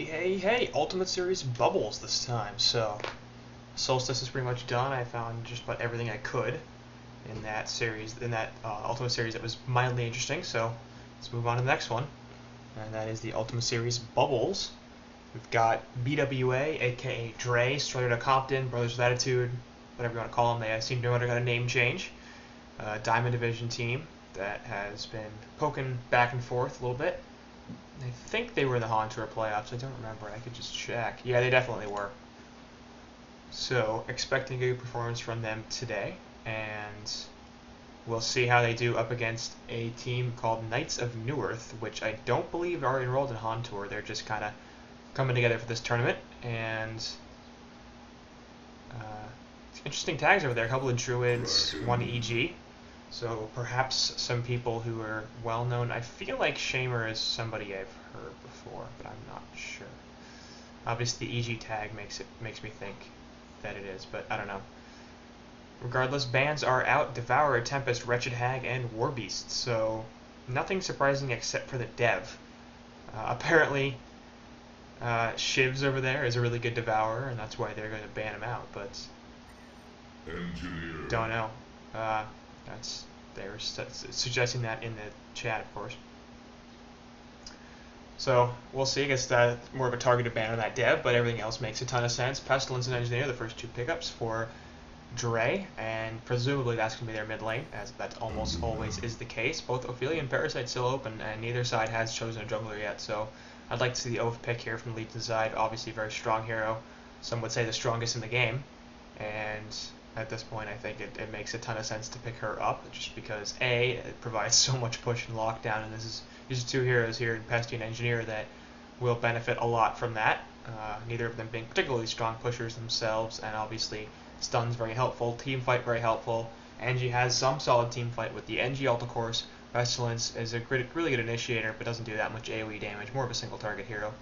Hey, Ultimate Series Bubbles this time. So, Solstice is pretty much done. I found just about everything I could in that series, Ultimate Series that was mildly interesting. So, let's move on to the next one. And that is the Ultimate Series Bubbles. We've got BWA, aka Dre, Straight Outta Compton, Brothers with Attitude, whatever you want to call them. They seem to have got a name change. Diamond Division team that has been poking back and forth a little bit. I think they were in the Han Tour playoffs. I don't remember. I could just check. Yeah, they definitely were. So, expecting a good performance from them today. And we'll see how they do up against a team called Knights of Neworth, which I don't believe are enrolled in Han Tour. They're just kind of coming together for this tournament. And interesting tags over there. A couple of Druids, one EG. So perhaps some people who are well known. I feel like Shamer is somebody I've heard before, but I'm not sure. Obviously, the EG tag makes me think that it is, but I don't know. Regardless, bans are out: Devourer, Tempest, Wretched Hag, and Warbeast. So nothing surprising except for the Dev. Apparently, Shivs over there is a really good Devourer, and that's why they're going to ban him out. But Engineer. Don't know. They were suggesting that in the chat, of course. So we'll see. I guess more of a targeted ban on that Dev, but everything else makes a ton of sense. Pestilence and Engineer, the first two pickups for Dre, and presumably that's going to be their mid lane, as that almost always is the case. Both Ophelia and Parasite still open, and neither side has chosen a jungler yet. So I'd like to see the Oath pick here from the Legion side. Obviously, a very strong hero. Some would say the strongest in the game, and at this point, I think it makes a ton of sense to pick her up, just because A, it provides so much push and lockdown, and these are two heroes here in Pesty and Engineer that will benefit a lot from that. Neither of them being particularly strong pushers themselves, and obviously stun's very helpful, team fight very helpful. Engie has some solid team fight with the Engie ult, of course. Pestilence is a really good initiator, but doesn't do that much AoE damage, more of a single target hero.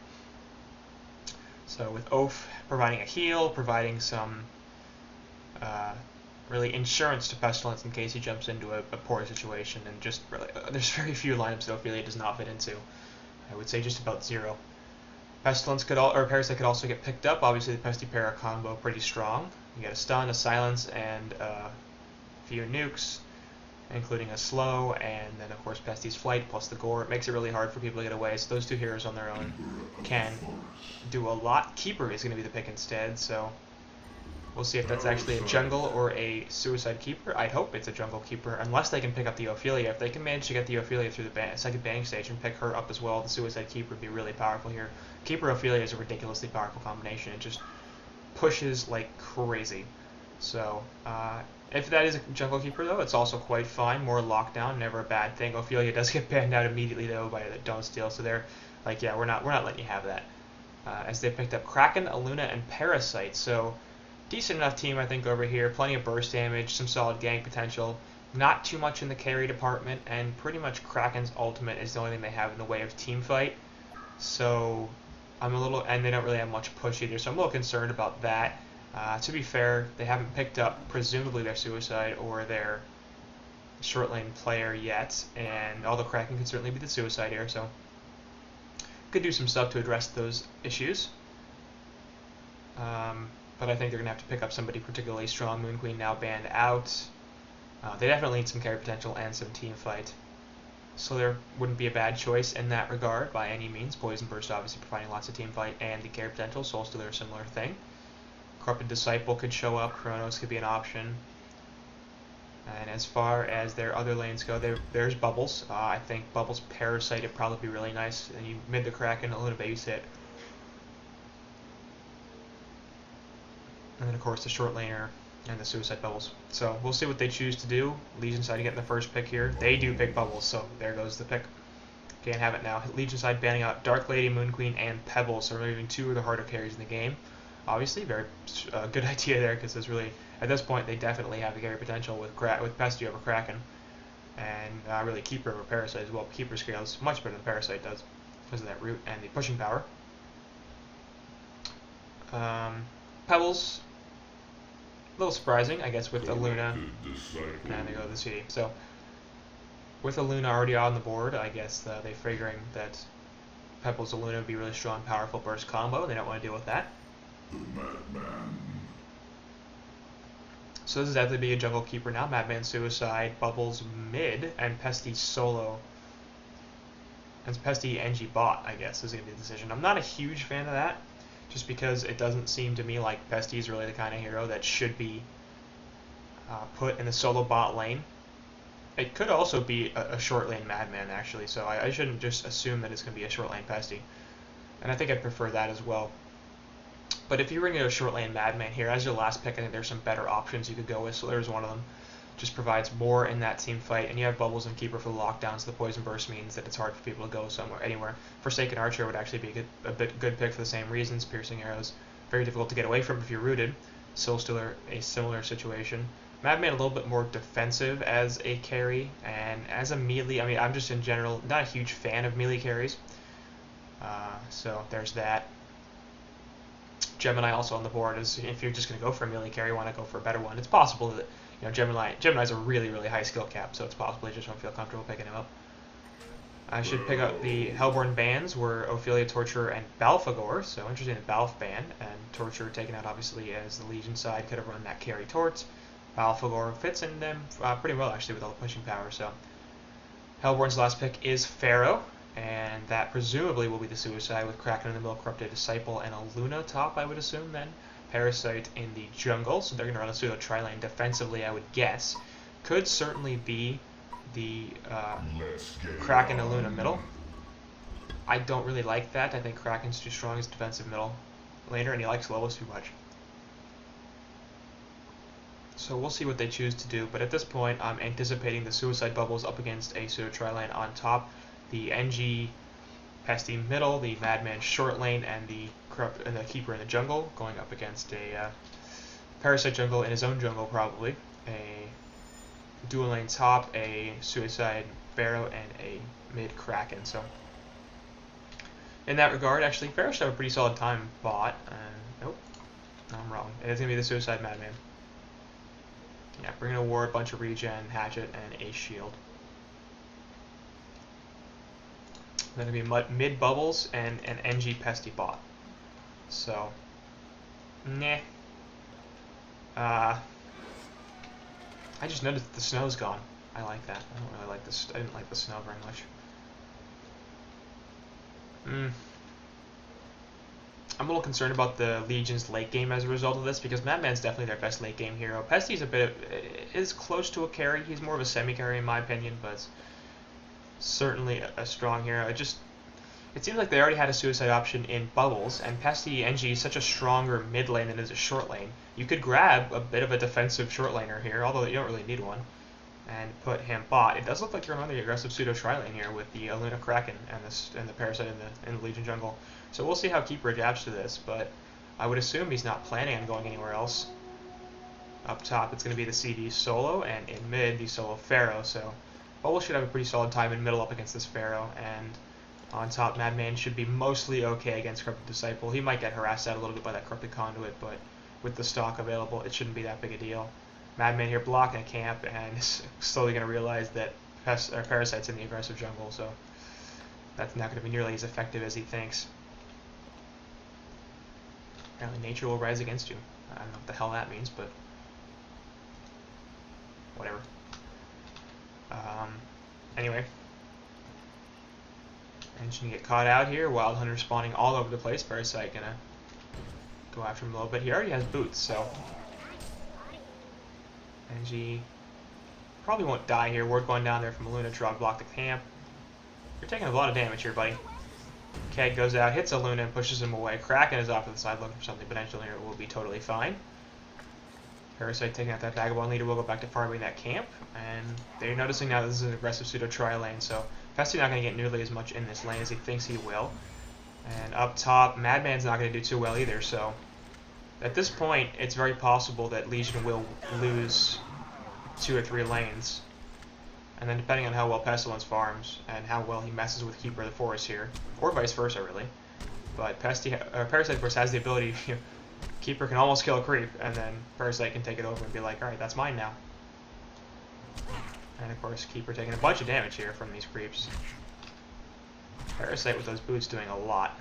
So with Oath providing a heal, providing some really insurance to Pestilence in case he jumps into a poor situation, and just really, there's very few lineups that Ophelia does not fit into. I would say just about zero. Pestilence or Parasite could also get picked up. Obviously, the Pesty Para combo pretty strong. You get a stun, a silence, and a few nukes, including a slow, and then of course Pesty's flight plus the gore. It makes it really hard for people to get away. So those two heroes on their own can do a lot. Keeper is going to be the pick instead. So we'll see if that's actually a jungle or a suicide keeper. I'd hope it's a jungle keeper, unless they can pick up the Ophelia. If they can manage to get the Ophelia through the second banning stage and pick her up as well, the suicide keeper would be really powerful here. Keeper Ophelia is a ridiculously powerful combination. It just pushes like crazy. So if that is a jungle keeper, though, it's also quite fine. More lockdown, never a bad thing. Ophelia does get banned out immediately, though, by the Don't Steal. So they're like, yeah, we're not letting you have that. As they picked up Kraken, Aluna, and Parasite. So decent enough team, I think, over here. Plenty of burst damage, some solid gank potential. Not too much in the carry department, and pretty much Kraken's ultimate is the only thing they have in the way of team fight. So and they don't really have much push either, so I'm a little concerned about that. To be fair, they haven't picked up, presumably, their suicide or their short lane player yet, and although Kraken could certainly be the suicide here, so could do some stuff to address those issues. But I think they're going to have to pick up somebody particularly strong. Moon Queen now banned out. They definitely need some carry potential and some team fight. So there wouldn't be a bad choice in that regard by any means. Poison Burst obviously providing lots of team fight and the carry potential. Soul Stealer, a similar thing. Corrupted Disciple could show up. Chronos could be an option. And as far as their other lanes go, there's Bubbles. I think Bubbles Parasite would probably be really nice. And you mid the Kraken, a little babysit. And then, of course, the short laner and the suicide Bubbles. So we'll see what they choose to do. Legion side getting the first pick here. They do pick Bubbles, so there goes the pick. Can't have it now. Legion side banning out Dark Lady, Moon Queen, and Pebbles, so removing two of the harder carries in the game. Obviously, very good idea there, because it's really, at this point, they definitely have the carry potential with Pesty over Kraken, and really Keeper over Parasite as well. Keeper scales much better than Parasite does because of that root and the pushing power. Pebbles, a little surprising, I guess, with Aluna, and they go to the CD. So, with Aluna already on the board, I guess they're figuring that Pebbles of Luna would be a really strong, powerful burst combo. They don't want to deal with that. So this is definitely be a jungle keeper now. Madman Suicide, Bubbles mid, and Pesty solo. And Pesty NG bot, I guess, is going to be the decision. I'm not a huge fan of that, just because it doesn't seem to me like Pesty is really the kind of hero that should be put in the solo bot lane. It could also be a short lane Madman, actually, so I shouldn't just assume that it's going to be a short lane Pesty. And I think I'd prefer that as well. But if you were going to go short lane Madman here, as your last pick, I think there's some better options you could go with. So there's one of them. Just provides more in that team fight. And you have Bubbles and Keeper for the lockdown, so the Poison Burst means that it's hard for people to go anywhere. Forsaken Archer would actually be a good pick for the same reasons. Piercing Arrows, very difficult to get away from if you're rooted. Soul Stealer, a similar situation. Madman a little bit more defensive as a carry, and as a melee, I mean, I'm just in general not a huge fan of melee carries. So there's that. Gemini also on the board is, if you're just going to go for a melee carry, why not go for a better one? It's possible that, you know, Gemini's a really, really high skill cap, so it's possible you just don't feel comfortable picking him up. I should pick up the Hellborn bans were Ophelia, Torturer, and Balfagor, so interesting the Balf ban, and Torturer taken out obviously as the Legion side could have run that carry torts. Balfagor fits in them pretty well actually with all the pushing power, so Hellborn's last pick is Pharaoh, and that presumably will be the Suicide with Kraken in the middle, Corrupted Disciple, and a Luna top, I would assume then. Parasite in the jungle, so they're going to run a pseudo tri-lane defensively, I would guess. Could certainly be the Kraken and Luna middle. I don't really like that. I think Kraken's too strong as defensive middle laner, and he likes levels too much. So we'll see what they choose to do, but at this point I'm anticipating the Suicide Bubbles up against a pseudo tri-lane on top, the NG Pesty middle, the Madman short lane, and the Keeper in the jungle, going up against a Parasite jungle in his own jungle probably, a dual lane top, a Suicide Pharaoh, and a mid Kraken. So in that regard, actually, Pharaoh should have a pretty solid time bot. Nope, no, I'm wrong. It is going to be the Suicide Madman. Yeah, bringing a ward, a bunch of regen, hatchet, and a shield. Then it'll be mid Bubbles and an NG Pesty bot. So, nah. I just noticed the snow's gone. I like that. I don't really like this. I didn't like the snow very much. I'm a little concerned about the Legion's late game as a result of this, because Madman's definitely their best late game hero. Pesty's is close to a carry. He's more of a semi-carry in my opinion, but certainly a strong hero. It seems like they already had a Suicide option in Bubbles, and Pesty NG is such a stronger mid lane than it is a short lane. You could grab a bit of a defensive short laner here, although you don't really need one, and put him bot. It does look like you're on the aggressive pseudo tri-lane here with the Luna Kraken and the Parasite in the Legion jungle. So we'll see how Keeper adapts to this, but I would assume he's not planning on going anywhere else. Up top, it's going to be the CD solo, and in mid, the solo Pharaoh. So Bubbles should have a pretty solid time in middle up against this Pharaoh, and on top, Madman should be mostly okay against Corrupted Disciple. He might get harassed out a little bit by that Corrupted Conduit, but with the stock available, it shouldn't be that big a deal. Madman here blocking a camp, and is slowly going to realize that Parasite's in the aggressive jungle, so that's not going to be nearly as effective as he thinks. Apparently nature will rise against you. I don't know what the hell that means, but whatever. Anyway. Engine can get caught out here. Wild Hunter spawning all over the place. Parasite gonna go after him a little bit. He already has boots, so NG probably won't die here. Ward going down there from Luna to block the camp. You're taking a lot of damage here, buddy. Keg goes out, hits a Luna, and pushes him away. Kraken is off to the side looking for something potential here. It will be totally fine. Parasite taking out that Vagabond leader will go back to farming that camp, and they're noticing now that this is an aggressive pseudo tri lane, so Pesty's not going to get nearly as much in this lane as he thinks he will. And up top, Madman's not going to do too well either, so at this point, it's very possible that Legion will lose 2 or 3 lanes. And then depending on how well Pestilence farms, and how well he messes with Keeper of the Forest here, or vice versa really. But Parasite of course has the ability, Keeper can almost kill a creep, and then Parasite can take it over and be like, alright, that's mine now. And of course, Keeper taking a bunch of damage here from these creeps. Parasite with those boots doing a lot.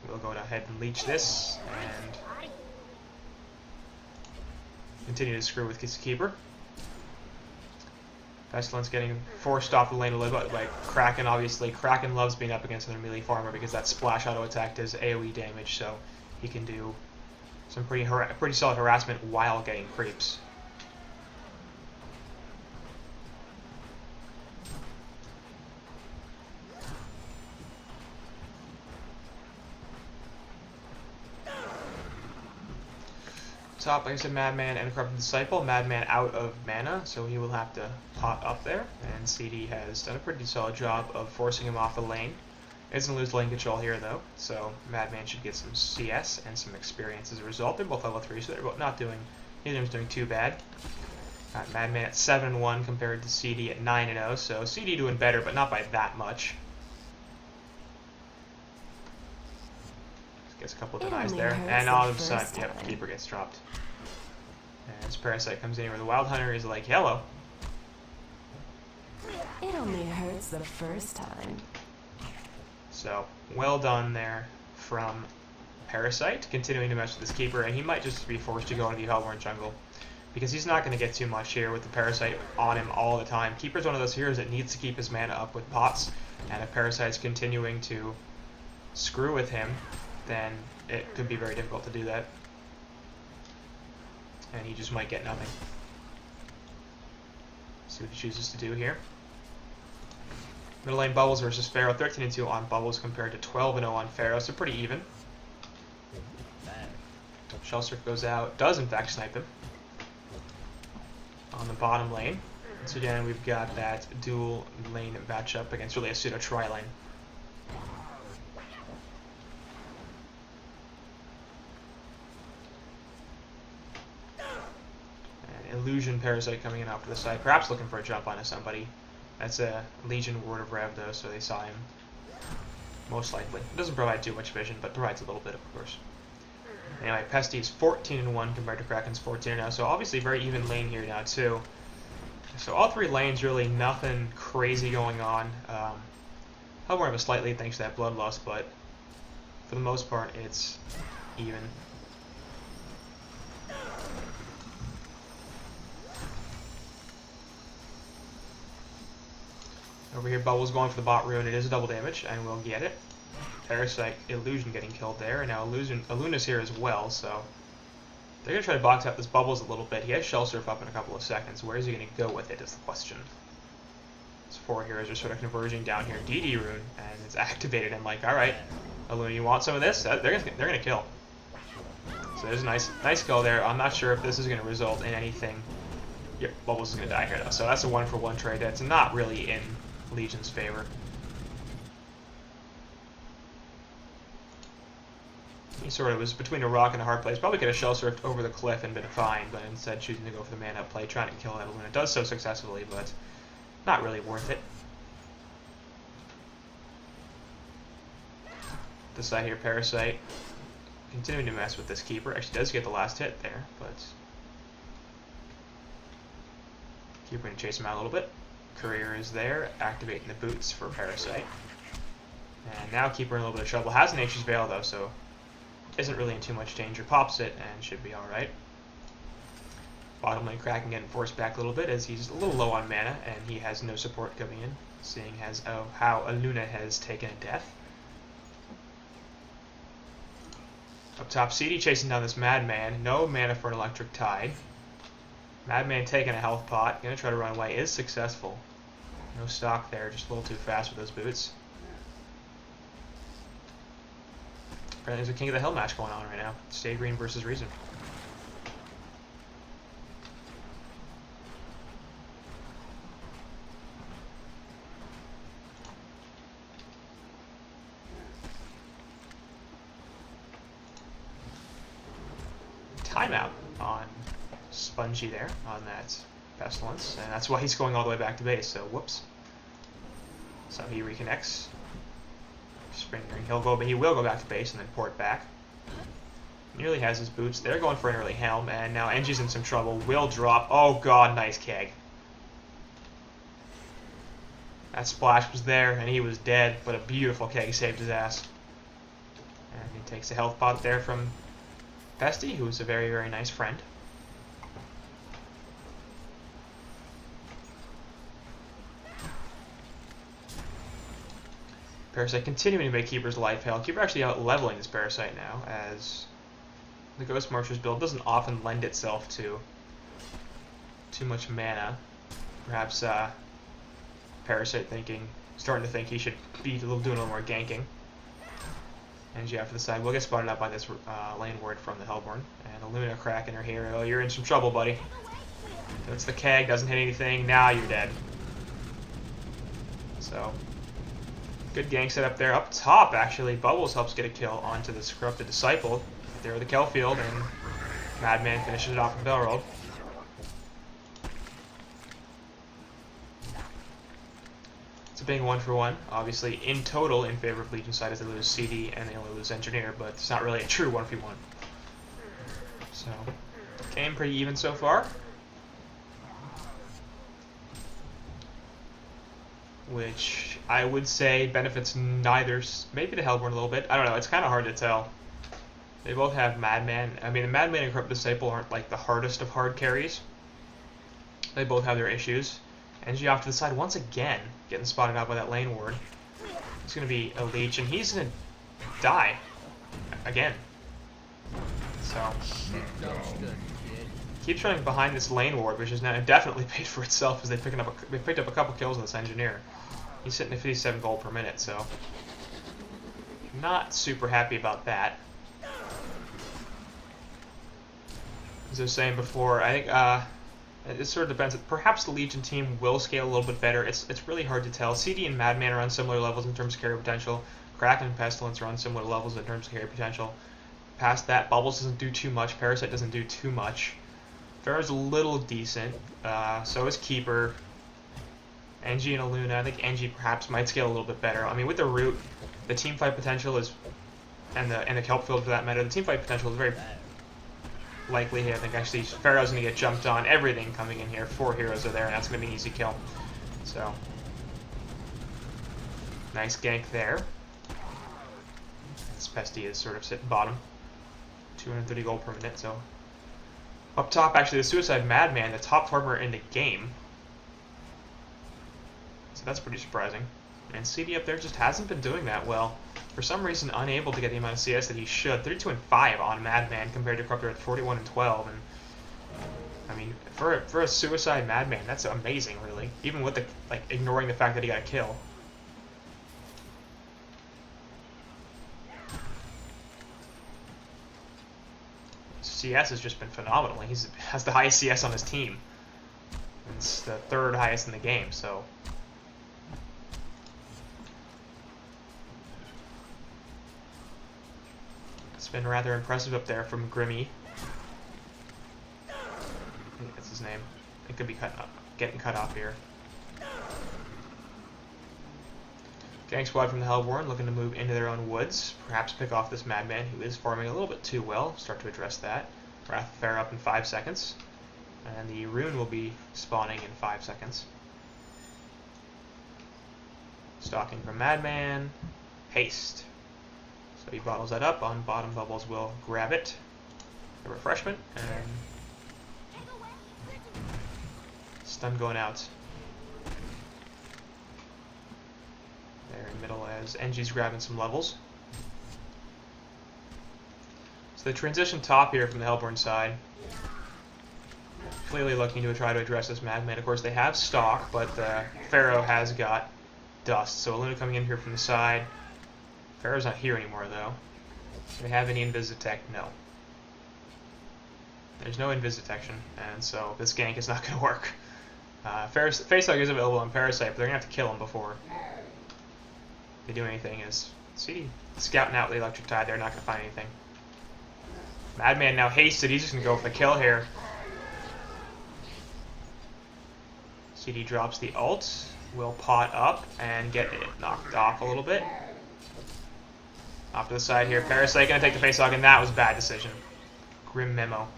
We'll go ahead and leech this, and continue to screw with his keeper. Pestilence getting forced off the lane a little bit by Kraken, obviously. Kraken loves being up against another melee farmer because that splash auto attack does AoE damage, so he can do some pretty solid harassment while getting creeps. Top, like I said, Madman and Corrupted Disciple. Madman out of mana, so he will have to pot up there. And CD has done a pretty solid job of forcing him off the lane. Isn't lose lane control here though, so Madman should get some CS and some experience as a result. They're both level 3, so they're both not doing, neither of them's doing too bad. Got Madman at 7-1 compared to CD at 9-0, so CD doing better, but not by that much. Gets a couple of denies there, and all of a sudden, yep, Keeper gets dropped. And as Parasite comes in where the Wild Hunter is like, hello. It only hurts the first time. So, well done there from Parasite, continuing to mess with this Keeper, and he might just be forced to go into the Hellborn jungle, because he's not going to get too much here with the Parasite on him all the time. Keeper's one of those heroes that needs to keep his mana up with pots, and if Parasite's continuing to screw with him, then it could be very difficult to do that. And he just might get nothing. See what he chooses to do here. Middle lane Bubbles versus Pharaoh, 13-2 on Bubbles compared to 12-0 on Pharaoh, so pretty even. Shellsurf goes out, does in fact snipe him on the bottom lane. So again, we've got that dual lane matchup against really a pseudo tri-lane. Illusion Parasite coming in off to the side, perhaps looking for a jump onto somebody. That's a Legion Word of Rev though, so they saw him. Most likely. It doesn't provide too much vision, but provides a little bit, of course. Anyway, Pesty's 14-1 compared to Kraken's 14-0, so obviously very even lane here now too. So all three lanes really nothing crazy going on. Hellborn have a slight lead thanks to that Bloodlust, but for the most part it's even. Over here, Bubbles going for the bot rune. It is a double damage, and we'll get it. Parasite, Illusion getting killed there, and now Illuna's here as well, so they're going to try to box out this Bubbles a little bit. He has Shell Surf up in a couple of seconds. Where is he going to go with it is the question. These four heroes are sort of converging down here. DD rune, and it's activated. I'm like, all right, Illuna, you want some of this? They're going to kill. So there's a nice kill there. I'm not sure if this is going to result in anything. Yep, Bubbles is going to die here, though. So that's a 1-for-1 trade. That's not really in Legion's favor. He sort of was between a rock and a hard place. Probably could have shell surfed over the cliff and been fine, but instead choosing to go for the man up play, trying to kill that Illuna. Does so successfully, but not really worth it. This side here, Parasite, continuing to mess with this Keeper. Actually does get the last hit there, but Keeper going to chase him out a little bit. Courier is there, activating the boots for Parasite. And now Keeper in a little bit of trouble. Has Nature's Veil though, so isn't really in too much danger. Pops it and should be alright. Bottom lane Kraken getting forced back a little bit as he's a little low on mana and he has no support coming in, seeing as how Illuna has taken a death. Up top, CD chasing down this Madman. No mana for an Electric Tide. Madman taking a health pot, gonna try to run away, is successful. No stock there, just a little too fast with those boots. Apparently there's a King of the Hill match going on right now. Stay Green versus Reason. Timeout on Spongy there on that Pestilence, and that's why he's going all the way back to base, so whoops. So he reconnects. He will go back to base and then port back. Nearly has his boots. They're going for an early Helm, and now Enji's in some trouble. Will drop. Oh god, nice keg. That splash was there, and he was dead, but a beautiful keg saved his ass. And he takes a health pot there from Pesty, who is a very, very nice friend. Parasite continuing to make Keeper's life hell. Keeper actually out-leveling this Parasite now, as the Ghost Marcher's build doesn't often lend itself to too much mana. Perhaps Parasite starting to think he should be doing a little more ganking. NG out for the side. We'll get spotted up by this lane ward from the Hellborn. And a Luna cracking her here. Oh, you're in some trouble, buddy. That's the keg, doesn't hit anything. Now you're dead. So, good gank set up there. Up top, actually, Bubbles helps get a kill onto this Corrupted Disciple. There with the Kelfield, and Madman finishes it off with Belroll. It's a big 1-for-1. Obviously, in total, in favor of Legion side, as they lose CD and they only lose Engineer, but it's not really a true 1v1. So, game pretty even so far. Which I would say benefits neither, maybe the Hellborn a little bit. I don't know, it's kind of hard to tell. They both have Madman. I mean, the Madman and Corrupt Disciple aren't like the hardest of hard carries. They both have their issues. NG off to the side once again, getting spotted out by that lane ward. It's going to be a leech, and he's going to die again. So, keeps running behind this lane ward, which is now definitely paid for itself as they picked up a couple kills on this Engineer. He's sitting at 57 gold per minute, so not super happy about that. As I was saying before, I think it sort of depends. Perhaps the Legion team will scale a little bit better. It's really hard to tell. CD and Madman are on similar levels in terms of carry potential. Kraken and Pestilence are on similar levels in terms of carry potential. Past that, Bubbles doesn't do too much. Parasite doesn't do too much. Pharaoh's a little decent. So is Keeper. NG and Aluna. I think NG perhaps might scale a little bit better. I mean, with the Root, the team fight potential is, and the Kelp field for that matter, the team fight potential is very likely here. I think actually Pharaoh's going to get jumped on. Everything coming in here. 4 heroes are there, and that's going to be an easy kill. So, nice gank there. This Pesty is sort of sitting bottom. 230 gold per minute, so. Up top, actually, the Suicide Madman, the top farmer in the game. So that's pretty surprising. And CD up there just hasn't been doing that well. For some reason, unable to get the amount of CS that he should. 32 and 5 on Madman compared to Corruptor at 41 and 12. And I mean, for a Suicide Madman, that's amazing, really. Even with the ignoring the fact that he got a kill. CS has just been phenomenal. He has the highest CS on his team. It's the 3rd highest in the game, so. It's been rather impressive up there from Grimmy. I think that's his name. It could be getting cut off here. Gang squad from the Hellborn looking to move into their own woods. Perhaps pick off this Madman who is farming a little bit too well. Start to address that. Wrath of Fair up in 5 seconds. And the rune will be spawning in 5 seconds. Stalking from Madman. Haste. So he bottles that up. On bottom, Bubbles will grab it. A refreshment. And stun going out. There in middle as NG's grabbing some levels. So the transition top here from the Hellborn side. Clearly looking to try to address this Madman. Of course, they have stock, but Pharaoh has got dust. So Luna coming in here from the side. Pharaoh's not here anymore, though. Do they have any invis detect? No. There's no invis detection, and so this gank is not going to work. Face Hug is available on Parasite, but they're going to have to kill him before they do anything. Is CD scouting out the Electric Tide? They're not going to find anything. Madman now hasted. He's just going to go for the kill here. CD drops the ult. Will pot up and get it knocked off a little bit. Off to the side here. Parasite going to take the face hog, and that was a bad decision. Grim memo.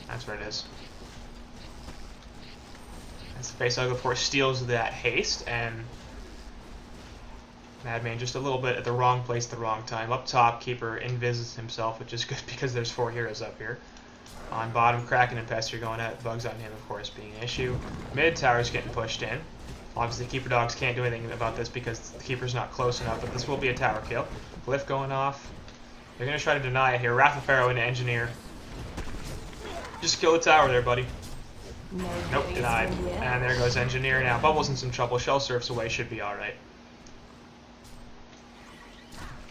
That's what it is. As the face I'll go for steals that haste, and Madman just a little bit at the wrong place at the wrong time. Up top, Keeper invises himself, which is good because there's 4 heroes up here. On bottom, Kraken and Pest are going at bugs on him, of course, being an issue. Mid tower's getting pushed in. Obviously, Keeper Dogs can't do anything about this because the Keeper's not close enough, but this will be a tower kill. Glyph going off. They're going to try to deny it here. Wrath of Pharaoh into Engineer. Just kill the tower there, buddy. Nope, denied. And there goes Engineer now. Bubble's in some trouble. Shell Surf's away, should be alright.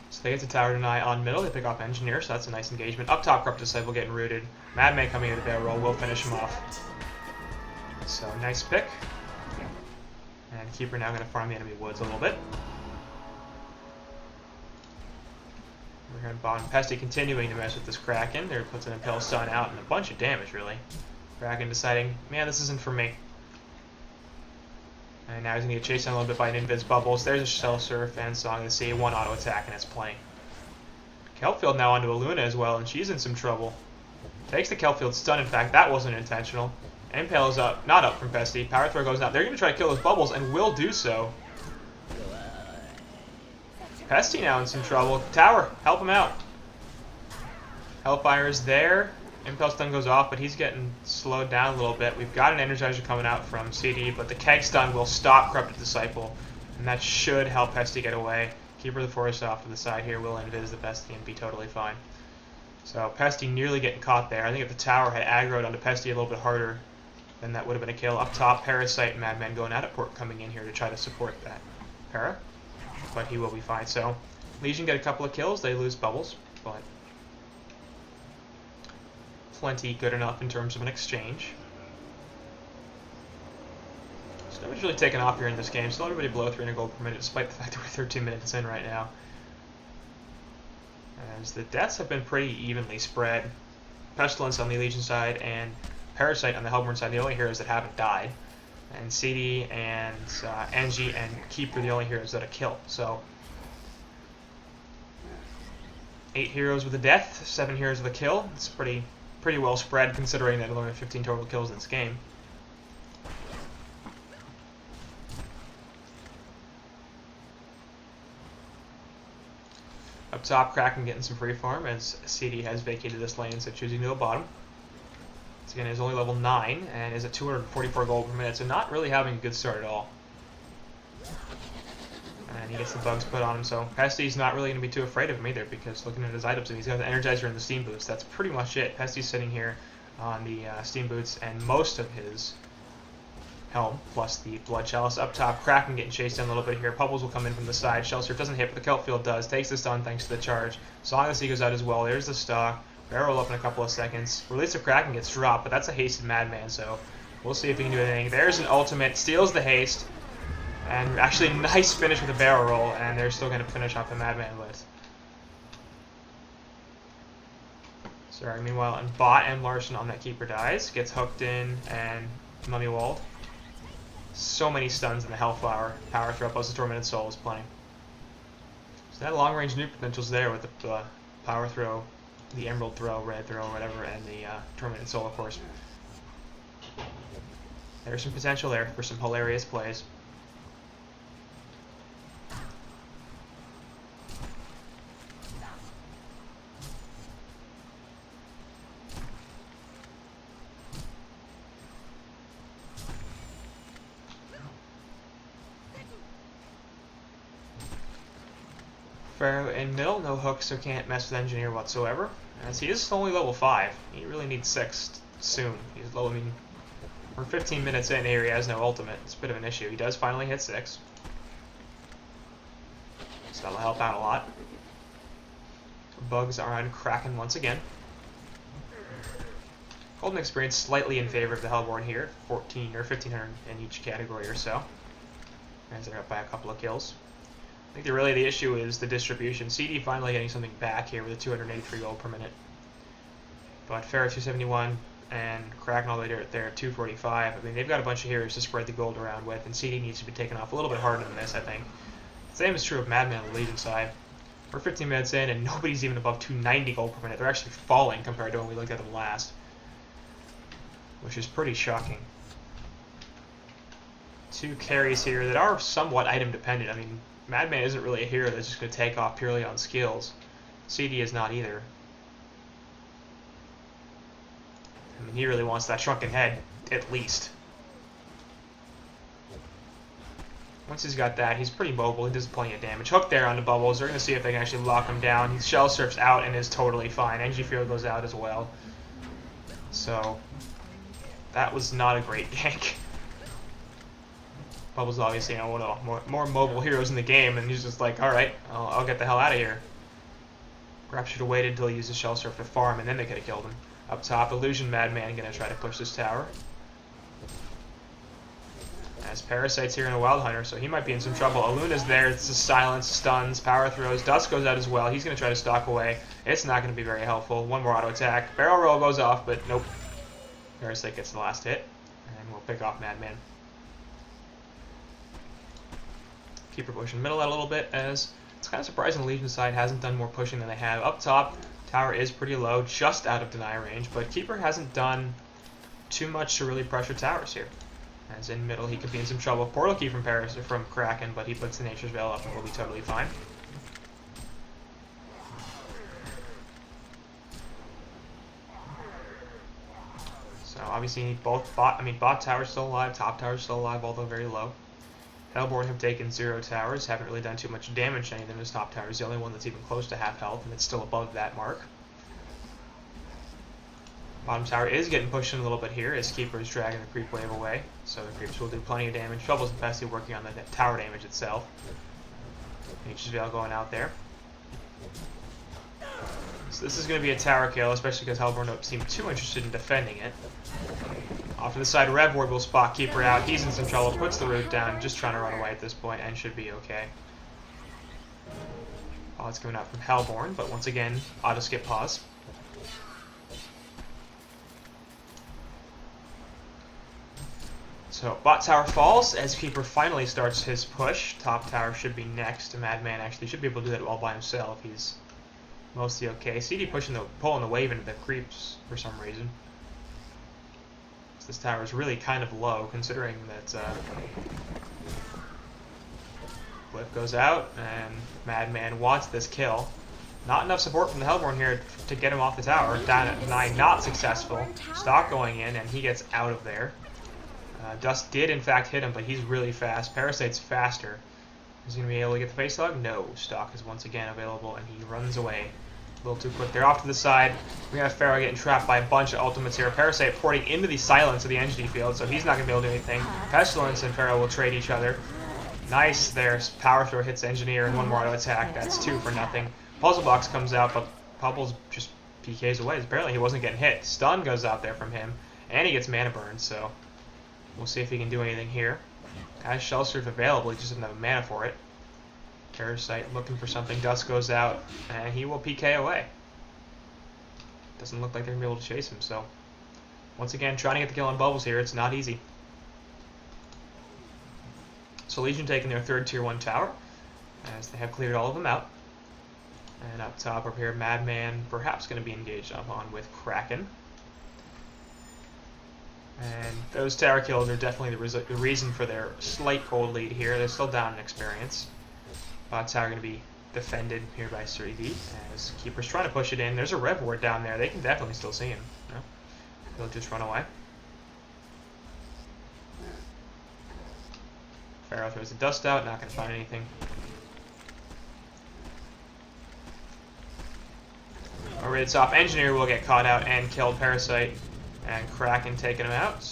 So they get the tower deny on middle. They pick off Engineer, so that's a nice engagement. Up top, Corrupt Disciple getting rooted. Madman coming in the barrel roll will finish him off. So nice pick. And Keeper now going to farm the enemy woods a little bit. We're here on bottom. Pesty continuing to mess with this Kraken. There puts an Impel Stun out and a bunch of damage, really. Kraken deciding, man, this isn't for me. And now he's going to get chased down a little bit by an Invis Bubbles. There's a Shell Surf and Song of the Sea. 1 auto attack, and it's playing. Kelpfield now onto a Luna as well, and she's in some trouble. Takes the Kelpfield stun. In fact, that wasn't intentional. Impale is up, not up from Pesty. Power Throw goes out. They're going to try to kill those Bubbles, and will do so. Pesty now in some trouble. Tower, help him out. Hellfire is there. Impel Stun goes off, but he's getting slowed down a little bit. We've got an Energizer coming out from CD, but the Keg Stun will stop Corrupted Disciple, and that should help Pesty get away. Keeper of the Forest off to the side here will invis the Pesty and be totally fine. So Pesty nearly getting caught there. I think if the tower had aggroed onto Pesty a little bit harder, then that would have been a kill. Up top, Parasite and Madman going at it. Port coming in here to try to support that Para, but he will be fine. So Legion get a couple of kills. They lose Bubbles, but plenty good enough in terms of an exchange. So nobody's really taken off here in this game. Still everybody below 300 gold per minute, despite the fact that we're 13 minutes in right now. As the deaths have been pretty evenly spread. Pestilence on the Legion side and Parasite on the Hellborn side, the only heroes that haven't died. And CD and Engie and Keeper, the only heroes that are killed. So 8 heroes with a death, 7 heroes with a kill. It's pretty well spread considering that there are only 15 total kills in this game. Up top, Kraken getting some free farm as CD has vacated this lane, so choosing to go bottom. Once again, is only level 9 and is at 244 gold per minute, so not really having a good start at all. And he gets the bugs put on him, so Pesty's not really going to be too afraid of him either, because looking at his items, he's got the Energizer and the Steam Boots. That's pretty much it. Pesty's sitting here on the Steam Boots and most of his helm, plus the Blood Chalice. Up top, Kraken getting chased down a little bit here. Bubbles will come in from the side. Shellsurf doesn't hit, but the Kelpfield does. Takes the stun thanks to the charge. Song of the Sea goes out as well. There's the stock. Barrel up in a couple of seconds. Release of Kraken gets dropped, but that's a hasted Madman, so we'll see if he can do anything. There's an ultimate. Steals the haste. And actually, nice finish with a barrel roll, and they're still going to finish off the Madman list. Sorry, meanwhile, and Bot and Larson on that Keeper dies. Gets hooked in and Mummy Walled. So many stuns in the Hellflower. Power Throw plus the Tormented Soul is playing. So that long range nuke potential's there with the Power Throw, the Emerald Throw, Red Throw, whatever, and the Tormented Soul, of course. There's some potential there for some hilarious plays. Pharaoh in middle, no hooks, so can't mess with Engineer whatsoever. As he is only level 5. He really needs 6 soon. He's low, I mean, we're 15 minutes in here, he has no ultimate. It's a bit of an issue. He does finally hit 6. So that'll help out a lot. Bugs are on Kraken once again. Golden experience slightly in favor of the Hellborn here. 14 or 1500 in each category or so. As they're up by a couple of kills. I think really the issue is the distribution. CD finally getting something back here with a 283 gold per minute. But Pharaoh 271 and Kraken all the way there at 245. I mean, they've got a bunch of heroes to spread the gold around with, and CD needs to be taken off a little bit harder than this, I think. Same is true of Madman on the Legion side. We're 15 minutes in, and nobody's even above 290 gold per minute. They're actually falling compared to when we looked at them last, which is pretty shocking. Two carries here that are somewhat item dependent. I mean, Madman isn't really a hero that's just going to take off purely on skills. CD is not either. I mean, he really wants that shrunken head, at least. Once he's got that, he's pretty mobile. He does plenty of damage. Hook there on the bubbles. They're going to see if they can actually lock him down. He shell surfs out and is totally fine. Energy field goes out as well. So, that was not a great gank. Bubbles obviously, you know, one of the more mobile heroes in the game, and he's just like, alright, I'll get the hell out of here. Perhaps should have waited until he used his shell surf to farm, and then they could have killed him. Up top, Illusion Madman going to try to push this tower. As Parasite's here in a Wild Hunter, so he might be in some trouble. Aluna's there, it's a silence, stuns, power throws, Dust goes out as well. He's going to try to stalk away. It's not going to be very helpful. One more auto attack. Barrel roll goes off, but nope. Parasite gets the last hit, and we'll pick off Madman. Keep her pushing middle out a little bit, as it's kind of surprising the Legion side hasn't done more pushing than they have. Up top, tower is pretty low, just out of deny range, but Keeper hasn't done too much to really pressure towers here. As in middle, he could be in some trouble. Portal key from Paris or from Kraken, but he puts the Nature's Veil up and will be totally fine. So obviously both bot tower's still alive, top tower's still alive, although very low. Hellborn have taken 0 towers, haven't really done too much damage to any of them. His top tower is the only one that's even close to half health, and it's still above that mark. Bottom tower is getting pushed in a little bit here as Keeper is dragging the creep wave away, so the creeps will do plenty of damage. Trouble's best working on the tower damage itself. Nature's Veil going out there. So this is going to be a tower kill, especially because Hellborn don't seem too interested in defending it. Off to the side, Rev Ward will spot Keeper out. He's in some trouble, puts the root down, just trying to run away at this point, and should be okay. Pause coming out from Hellborn, but once again, auto skip pause. So, bot tower falls as Keeper finally starts his push. Top tower should be next. Madman actually should be able to do that all by himself. He's mostly okay. CD pulling the wave into the creeps for some reason. So this tower is really kind of low, considering that Glyph goes out, and Madman wants this kill. Not enough support from the Hellborn here to get him off the tower. Down at 9, not successful. Stock going in, and he gets out of there. Dust did in fact hit him, but he's really fast. Parasite's faster. Is he going to be able to get the face hug? No. Stock is once again available, and he runs away. A little too quick. They're off to the side. We have Pharaoh getting trapped by a bunch of ultimates here. Parasite porting into the silence of the energy field, so he's not going to be able to do anything. Pestilence and Pharaoh will trade each other. Nice there. Power throw hits Engineer, and one more auto attack. That's 2 for nothing. Puzzle box comes out, but Pubble's just PKs away. Apparently he wasn't getting hit. Stun goes out there from him, and he gets mana burn, so we'll see if he can do anything here. Has Shell Surf available, he just doesn't have mana for it. Parasite looking for something. Dust goes out, and he will PK away. Doesn't look like they're going to be able to chase him, so once again, trying to get the kill on Bubbles here. It's not easy. So Legion taking their 3rd Tier 1 tower, as they have cleared all of them out. And up top up here, Madman perhaps going to be engaged on with Kraken. And those tower kills are definitely the reason for their slight gold lead here. They're still down in experience. Bot tower going to be defended here by 3D as Keeper's trying to push it in. There's a Rev Ward down there. They can definitely still see him. No? He'll just run away. Pharaoh throws the dust out, not going to find anything. Over the top, Engineer will get caught out and killed. Parasite and Kraken taking him out.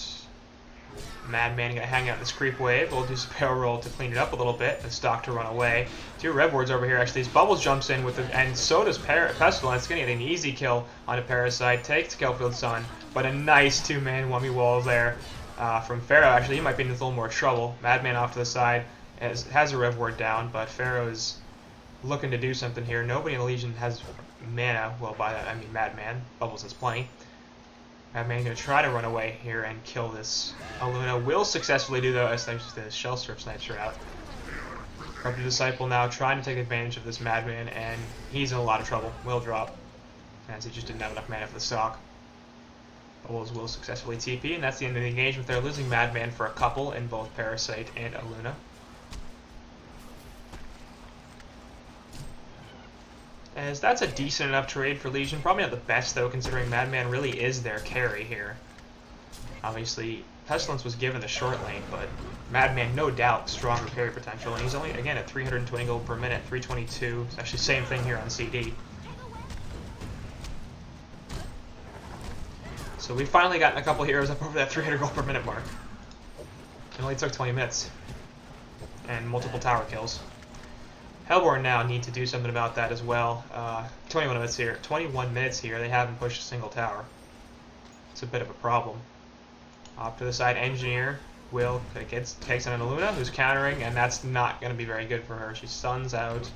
Madman gonna hang out in this creep wave. We'll do some barrel roll to clean it up a little bit and Stock to run away. 2 Rev Wards over here actually. As Bubbles jumps in with it, and so does Pestilence. Gonna get an easy kill on a Parasite. Takes Kelfield Sun, but a nice 2-man 1v wall there from Pharaoh. Actually, he might be in a little more trouble. Madman off to the side has a Rev Ward down, but Pharaoh is looking to do something here. Nobody in the Legion has mana. Well, by that I mean Madman. Bubbles has plenty. Madman's going to try to run away here and kill this. Aluna will successfully do though, as the Shell Surf snipes her out. Corrupted Disciple now trying to take advantage of this Madman, and he's in a lot of trouble. Will drop, as he just didn't have enough mana for the stock. Bubbles will successfully TP, and that's the end of the engagement. They're losing Madman for a couple in both Parasite and Aluna. As that's a decent enough trade for Legion. Probably not the best, though, considering Madman really is their carry here. Obviously, Pestilence was given the short lane, but Madman, no doubt, stronger carry potential. And he's only, again, at 320 gold per minute, 322. It's actually the same thing here on CD. So we've finally gotten a couple heroes up over that 300 gold per minute mark. It only took 20 minutes. And multiple tower kills. Hellborn now need to do something about that as well. 21 minutes here. 21 minutes here. They haven't pushed a single tower. It's a bit of a problem. Off to the side, Engineer will takes on Aluna, who's countering, and that's not going to be very good for her. She stuns out,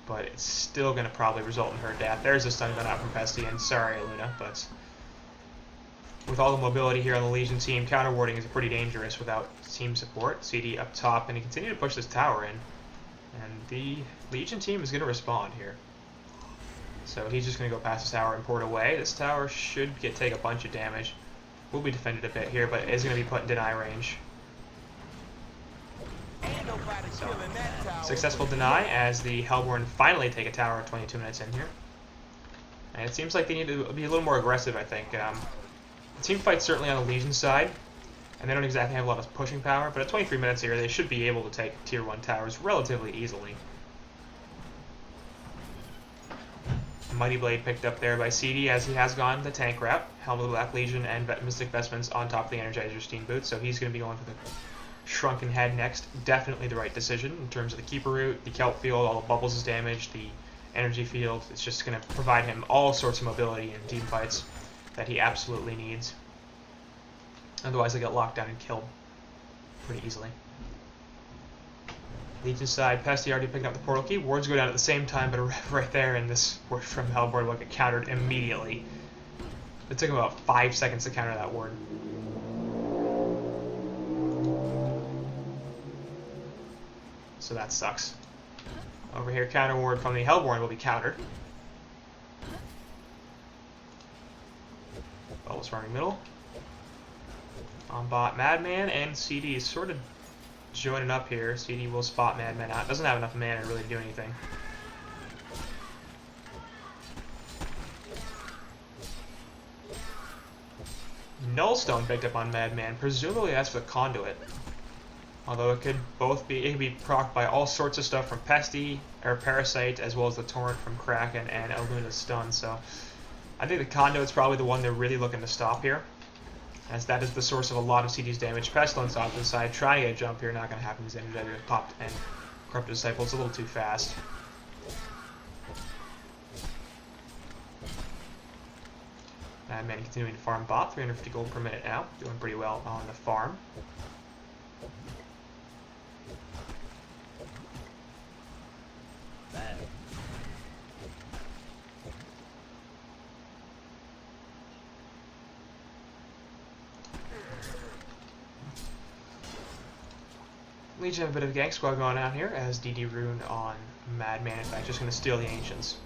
but it's still going to probably result in her death. There's a stun gun out from Pesty, and sorry, Aluna, but with all the mobility here on the Legion team, counter warding is pretty dangerous without team support. CD up top, and he continue to push this tower in. And the Legion team is going to respond here. So he's just going to go past this tower and port away. This tower should take a bunch of damage. Will be defended a bit here, but it is going to be put in deny range. So, successful deny as the Hellborn finally take a tower 22 minutes in here. And it seems like they need to be a little more aggressive, I think. The team fight's certainly on the Legion side, and they don't exactly have a lot of pushing power, but at 23 minutes here, they should be able to take tier 1 towers relatively easily. Mighty Blade picked up there by CD as he has gone the tank route. Helm of the Black Legion and Mystic Vestments on top of the Energizer Steam Boots, so he's going to be going for the Shrunken Head next. Definitely the right decision in terms of the Keeper route, the Kelp field, all the bubbles is damaged, the energy field. It's just going to provide him all sorts of mobility in team fights that he absolutely needs. Otherwise, they get locked down and killed pretty easily. Legion side, Pesty already picking up the portal key. Wards go down at the same time, but right there, and this ward from Hellborn will get countered immediately. It took him about 5 seconds to counter that ward. So that sucks. Over here, counter ward from the Hellborn will be countered. Bubbles running middle. On bot, Madman and CD is sort of joining up here. CD will spot Madman out. Doesn't have enough mana to really do anything. Nullstone picked up on Madman. Presumably that's for the conduit. Although it could be procced by all sorts of stuff from Pesty or Parasite, as well as the Torrent from Kraken and Aluna's stun. So I think the conduit's probably the one they're really looking to stop here, as that is the source of a lot of CD's damage. Pestilence off to the side, trying to get a jump here, not going to happen. His Energizer popped and Corrupted Disciple. It's a little too fast. Madman continuing to farm bot, 350 gold per minute now, doing pretty well on the farm. Legion have a bit of a gank squad going on here as DD Rune on Madman, in fact, just going to steal the Ancients.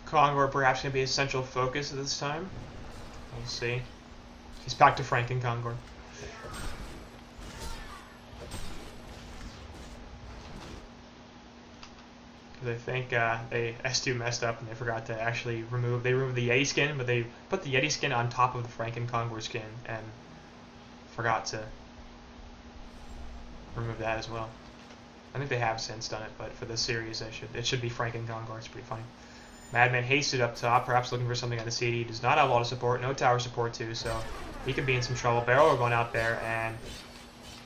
Kongor perhaps going to be a central focus at this time. We'll see. He's back to Franken Kongor. Because I think S2 messed up and they forgot to actually remove. They removed the Yeti skin, but they put the Yeti skin on top of the Franken Kongor skin and forgot to remove that as well. I think they have since done it, but for this series, it should be Franken Kongor. It's pretty funny. Madman hasted up top, perhaps looking for something on the CD. Does not have a lot of support, no tower support too, so he could be in some trouble. Barrel are going out there, and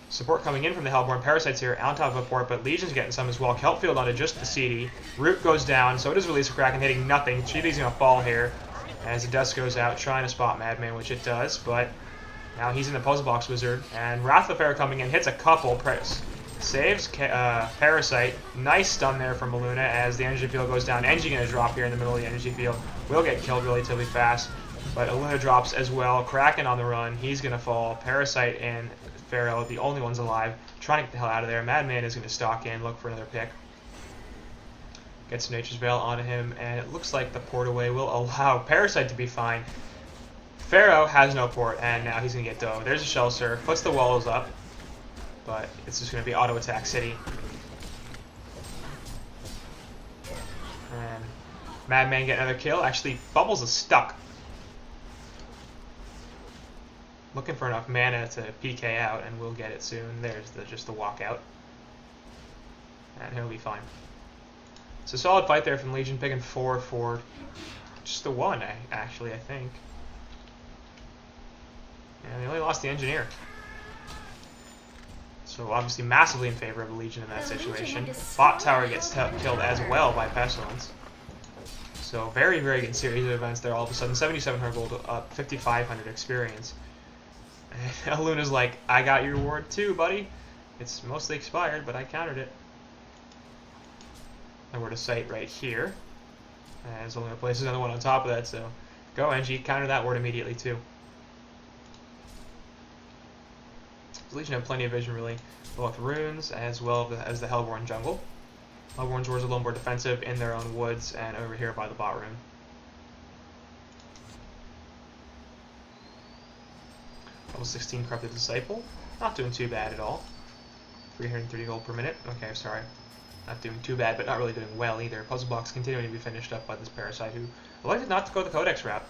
support coming in from the Hellborn. Parasites here on top of a port, but Legion's getting some as well. Kelpfield onto just the CD. Root goes down, so it is release of Kraken, hitting nothing. CD's going to fall here. as the dust goes out, trying to spot Madman, which it does, but now he's in the puzzle box wizard, and Wrath of Pharaoh coming in, hits a couple, saves Parasite. Nice stun there from Maluna as the energy field goes down. Engie gonna drop here in the middle of the energy field. Will get killed relatively fast, but Aluna drops as well. Kraken on the run, he's gonna fall. Parasite and Pharaoh, the only ones alive, trying to get the hell out of there. Madman is gonna stalk in, look for another pick. Gets Nature's Veil onto him, and it looks like the port away will allow Parasite to be fine. Pharaoh has no port, and now he's going to get dove. There's a Shell Surf, puts the walls up, but it's just going to be Auto Attack City. And Madman get another kill. Actually, Bubbles is stuck. Looking for enough mana to PK out, and we'll get it soon. There's just the walkout. And he'll be fine. It's a solid fight there from Legion, picking 4 for just the 1, actually, I think. And they only lost the Engineer. So obviously massively in favor of the Legion in that situation. Bot Tower gets killed as well by Pestilence. So very, very good series of events there all of a sudden. 7,700 gold up, 5,500 experience. And Luna's like, I got your reward too, buddy. It's mostly expired, but I countered it. And we're to site right here. And Luna places another one on top of that, so go Engie, counter that word immediately too. Legion have plenty of vision, really, both runes as well as the Hellborn jungle. Hellborn's wards are a little more defensive in their own woods and over here by the bot rune. Level 16 Corrupted Disciple, not doing too bad at all. 330 gold per minute. Okay, sorry. Not doing too bad, but not really doing well either. Puzzle box continuing to be finished up by this Parasite who elected not to go the Codex route.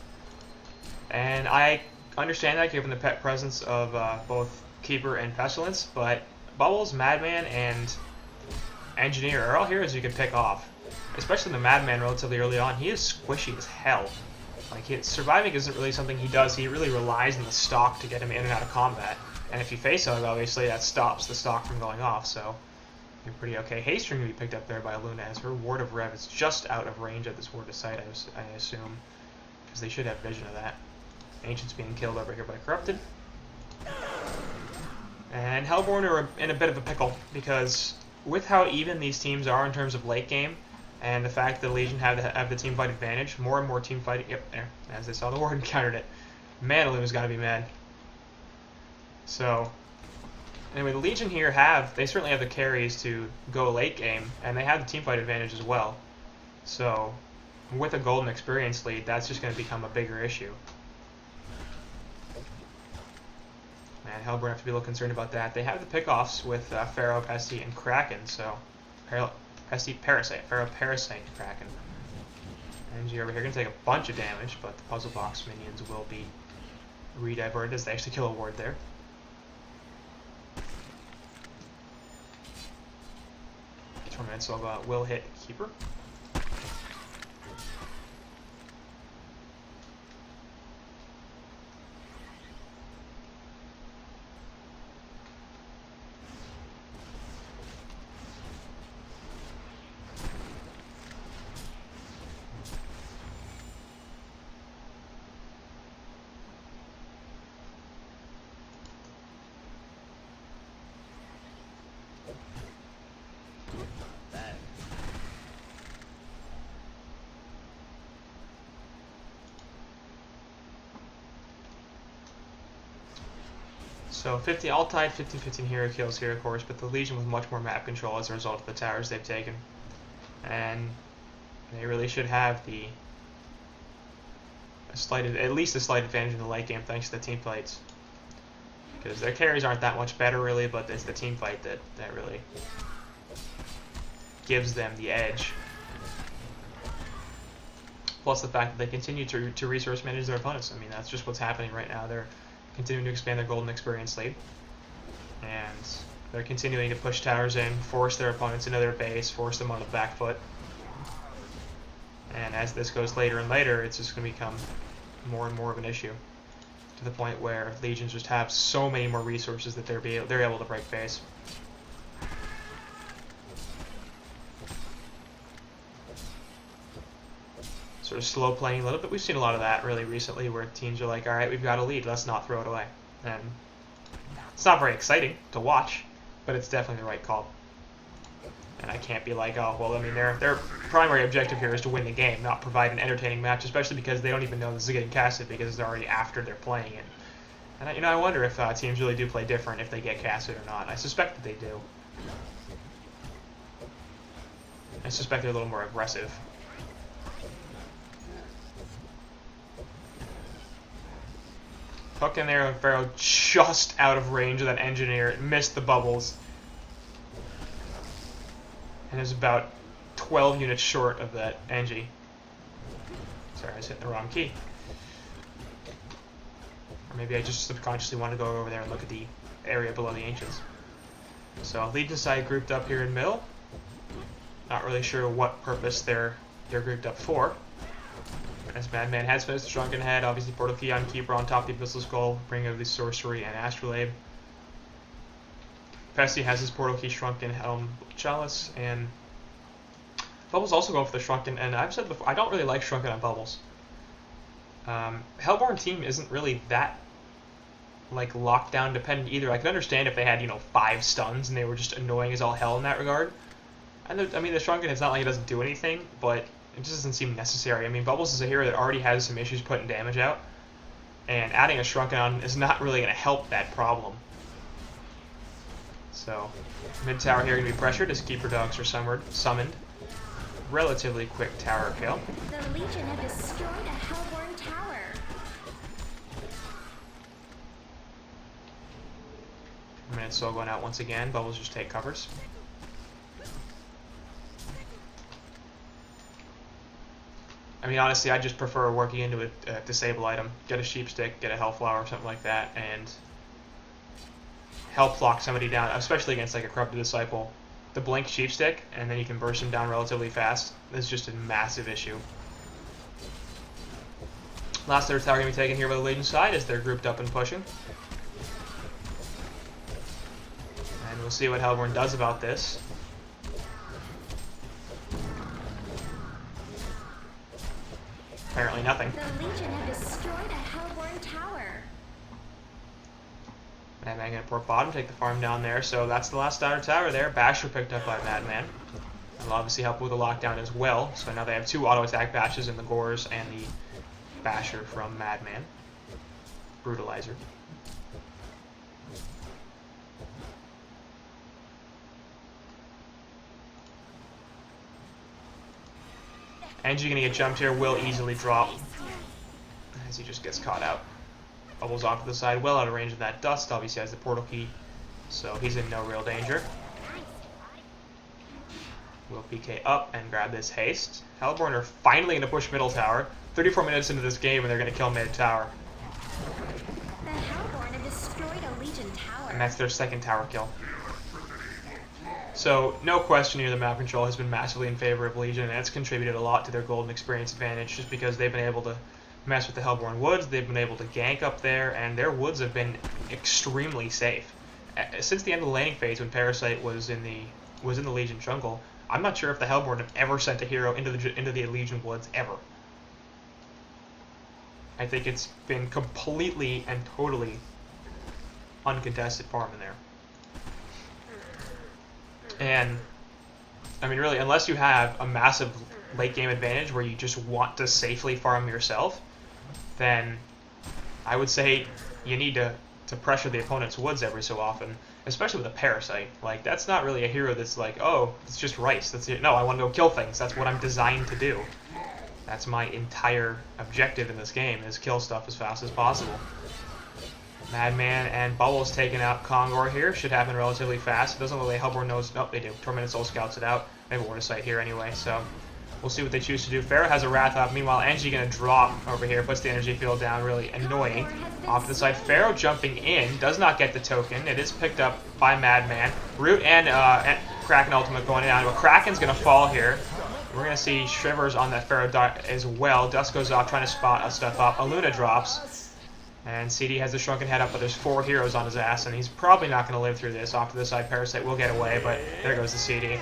And I understand that given the pet presence of both Keeper and Pestilence, but Bubbles, Madman, and Engineer are all heroes you can pick off. Especially the Madman relatively early on. He is squishy as hell. Like, surviving isn't really something he does. He really relies on the stock to get him in and out of combat. And if you face hug, obviously that stops the stock from going off, so you're pretty okay. Haste Ring to be picked up there by Luna as her Ward of Rev is just out of range at this Ward of Sight, I assume. Because they should have vision of that. Ancient's being killed over here by Corrupted. And Hellborn are in a bit of a pickle, because with how even these teams are in terms of late game, and the fact that Legion have the team fight advantage, more and more team fighting, yep, there, as they saw the ward and countered it. Man, Luna's got to be mad. So, anyway, the Legion here they certainly have the carries to go late game, and they have the team fight advantage as well. So, with a golden experience lead, that's just going to become a bigger issue. And Hellborn have to be a little concerned about that. They have the pickoffs with Pharaoh, Pesty, and Kraken, so Pesty, Parasite, Pharaoh, Parasite, Kraken. Engie over here going to take a bunch of damage, but the puzzle box minions will be rediverted as they actually kill a ward there. Torment Silva will hit Keeper. So 50 all tied 15-15 hero kills here, of course, but the Legion with much more map control as a result of the towers they've taken. And they really should have at least a slight advantage in the late game thanks to the team fights. Because their carries aren't that much better really, but it's the team fight that really gives them the edge. Plus the fact that they continue to resource manage their opponents. I mean, that's just what's happening right now. They're continuing to expand their golden experience lead. And they're continuing to push towers in, force their opponents into their base, force them on the back foot. And as this goes later and later, it's just going to become more and more of an issue. To the point where Legions just have so many more resources that they're able to break base. sort of slow playing a little bit. We've seen a lot of that really recently where teams are like, all right, we've got a lead, let's not throw it away. And it's not very exciting to watch, but it's definitely the right call. And I can't be like, oh, well, I mean, their primary objective here is to win the game, not provide an entertaining match, especially because they don't even know this is getting casted because it's already after they're playing it. And, I wonder if teams really do play different if they get casted or not. I suspect that they do. I suspect they're a little more aggressive. Hook in there, and Pharaoh just out of range of that engineer. Missed the bubbles. And is about 12 units short of that Engie. Sorry, I was hitting the wrong key. Or maybe I just subconsciously want to go over there and look at the area below the Ancients. So Legion side grouped up here in middle. Not really sure what purpose they're grouped up for. As Madman has finished the Shrunken Head, obviously Portal Key on Keeper on top of the Abyssal Skull, Ring of the Sorcery, and Astrolabe. Pesty has his Portal Key, Shrunken Helm, Chalice, and Bubbles also going for the Shrunken, and I've said before, I don't really like Shrunken on Bubbles. Hellborn team isn't really that, like, lockdown dependent either. I could understand if they had, 5 stuns and they were just annoying as all hell in that regard. I mean, the Shrunken, it's not like it doesn't do anything, but it just doesn't seem necessary. I mean, Bubbles is a hero that already has some issues putting damage out, and adding a Shrunken on is not really going to help that problem. So, mid tower here going to be pressured as Keeper Dogs are summoned. Relatively quick tower kill. The Legion have destroyed a Hellborn tower. Minute Soul going out once again. Bubbles just take covers. I mean, honestly, I just prefer working into a disable item. Get a Sheep Stick, get a Hellflower or something like that, and help lock somebody down, especially against like a Corrupted Disciple. The Blink Sheep Stick, and then you can burst them down relatively fast. This is just a massive issue. Last third tower going to be taken here by the Legion side as they're grouped up and pushing. And we'll see what Hellborn does about this. Apparently nothing. The Legion have destroyed a Hellborn tower. Madman gonna port bottom, take the farm down there, so that's the last outer tower there. Basher picked up by Madman. Will obviously help with the lockdown as well, so now they have 2 auto attack bashes in the Gores and the Basher from Madman. Brutalizer. Engie gonna get jumped here, will easily drop as he just gets caught out. Bubbles off to the side, well out of range of that dust. Obviously has the portal key, so he's in no real danger. Will PK up and grab this haste. Hellborn are finally going to push middle tower. 34 minutes into this game and they're going to kill mid tower. The Hellborn have destroyed a Legion tower. And that's their second tower kill. So, no question here, the map control has been massively in favor of Legion, and it's contributed a lot to their golden experience advantage, just because they've been able to mess with the Hellborn woods, they've been able to gank up there, and their woods have been extremely safe. Since the end of the laning phase, when Parasite was in the Legion jungle, I'm not sure if the Hellborn have ever sent a hero into the Legion woods ever. I think it's been completely and totally uncontested farm in there. And, I mean, really, unless you have a massive late game advantage where you just want to safely farm yourself, then I would say you need to pressure the opponent's woods every so often, especially with a Parasite. Like, that's not really a hero that's like, oh, it's just rice. That's it. No, I want to go kill things. That's what I'm designed to do. That's my entire objective in this game, is kill stuff as fast as possible. Madman and Bubbles taking out Kongor here. Should happen relatively fast. It doesn't look like Hellborn knows. Nope, they do. Tormented Soul scouts it out. They have a Ward of Sight here anyway, so we'll see what they choose to do. Pharaoh has a Wrath up. Meanwhile, Engie going to drop over here. Puts the energy field down. Really annoying. Off to the side. Pharaoh jumping in. Does not get the token. It is picked up by Madman. Root and Kraken ultimate going down. But Kraken's going to fall here. We're going to see Shivers on that Pharaoh as well. Dust goes off trying to spot stuff up. Aluna drops. And CD has the Shrunken Head up, but there's 4 heroes on his ass, and he's probably not going to live through this. Off to the side, Parasite will get away, but there goes the CD.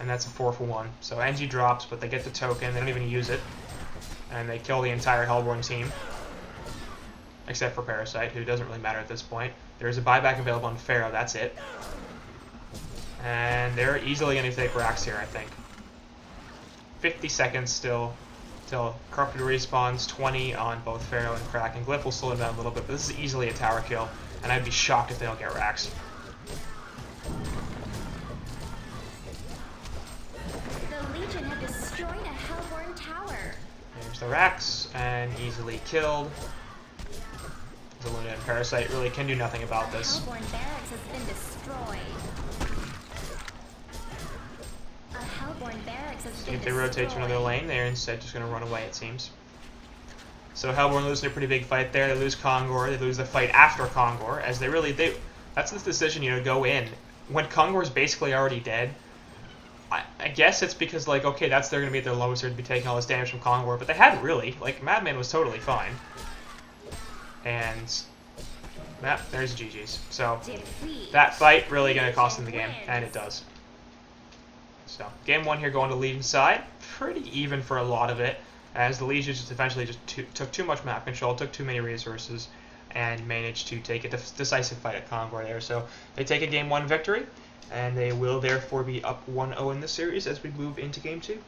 and that's a 4-for-1. So NG drops, but they get the token, they don't even use it, and they kill the entire Hellborn team, except for Parasite, who doesn't really matter at this point. There's a buyback available on Pharaoh, that's it. And they're easily going to take racks here, I think. 50 seconds still till Corrupted respawns, 20 on both Pharaoh and Crack, and Glyph will slow them down a little bit, but this is easily a tower kill, and I'd be shocked if they don't get racks. The Legion have destroyed a Hellborn tower. There's the racks, and easily killed. The Luna and Parasite really can do nothing about this. Hellborn barracks has been destroyed. A Hellborn barracks has been If they rotate to another lane, they're instead just going to run away, it seems. So Hellborn loses a pretty big fight there. They lose Kongor. They lose the fight after Kongor, as that's the decision, go in. When Kongor's basically already dead, I guess it's because, like, okay, they're going to be at their lowest, they're going to be taking all this damage from Kongor, but they hadn't really. Like, Madman was totally fine. And there's GG's. So that fight really going to cost them the game, and it does. So game 1 here going to Legion's side. Pretty even for a lot of it, as the Legion just eventually took too much map control, took too many resources, and managed to take a decisive fight at Kongor there. So they take a game 1 victory, and they will therefore be up 1-0 in this series as we move into game 2.